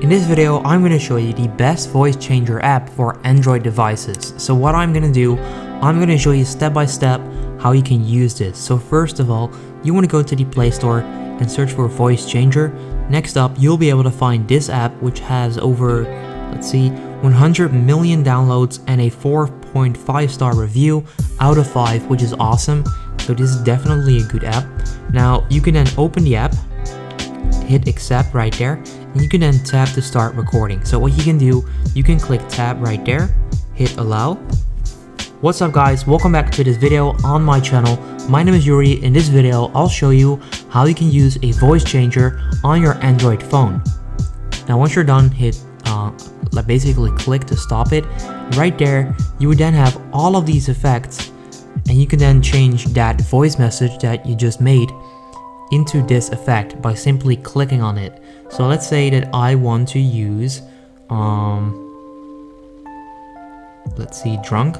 In this video, I'm going to show you the best voice changer app for Android devices. So what I'm going to do, I'm going to show you step by step how you can use this. So first of all, you want to go to the Play Store and search for voice changer. Next up, you'll be able to find this app, which has over, let's see, 100 million downloads and a 4.5 star review out of 5, which is awesome. So this is definitely a good app. Now you can then open the app, hit accept right there, and you can then tap to start recording. So what you can do, you can click tab right there, hit allow. What's up guys, welcome back to this video on my channel. My name is Yuri. In this video, I'll show you how you can use a voice changer on your Android phone. Now once you're done, hit basically click to stop it. Right there, you would then have all of these effects, and you can then change that voice message that you just made into this effect by simply clicking on it. So let's say that I want to use let's see, drunk.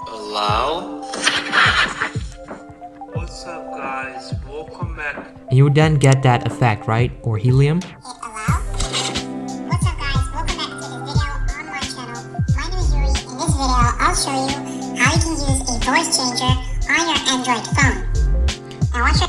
Allow. What's up guys, welcome back. And you would then get that effect, right? Or helium. Allow. What's up guys, welcome back to this video on my channel. My name is Yuri. In this video, I'll show you how you can use a voice changer on your Android phone. Now watch it.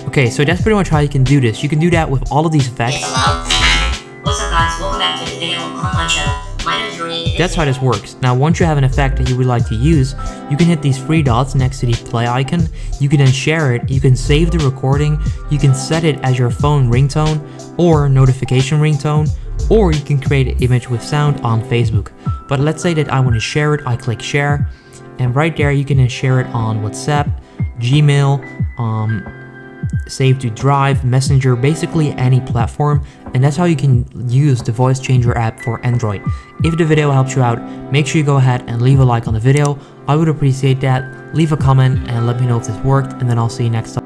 Okay, so that's pretty much how you can do this. You can do that with all of these effects. What's up guys, welcome back to this video on my channel. My name is Yuri. That's how this works. Now once you have an effect that you would like to use, you can hit these three dots next to the play icon. You can then share it, you can save the recording, you can set it as your phone ringtone or notification ringtone, or you can create an image with sound on Facebook. But let's say that I want to share it, I click share, and right there you can then share it on WhatsApp, Gmail, save to Drive, Messenger, basically any platform. And that's how you can use the voice changer app for Android. If the video helps you out, make sure you go ahead and leave a like on the video. I would appreciate that. Leave a comment and let me know if this worked, and then I'll see you next time.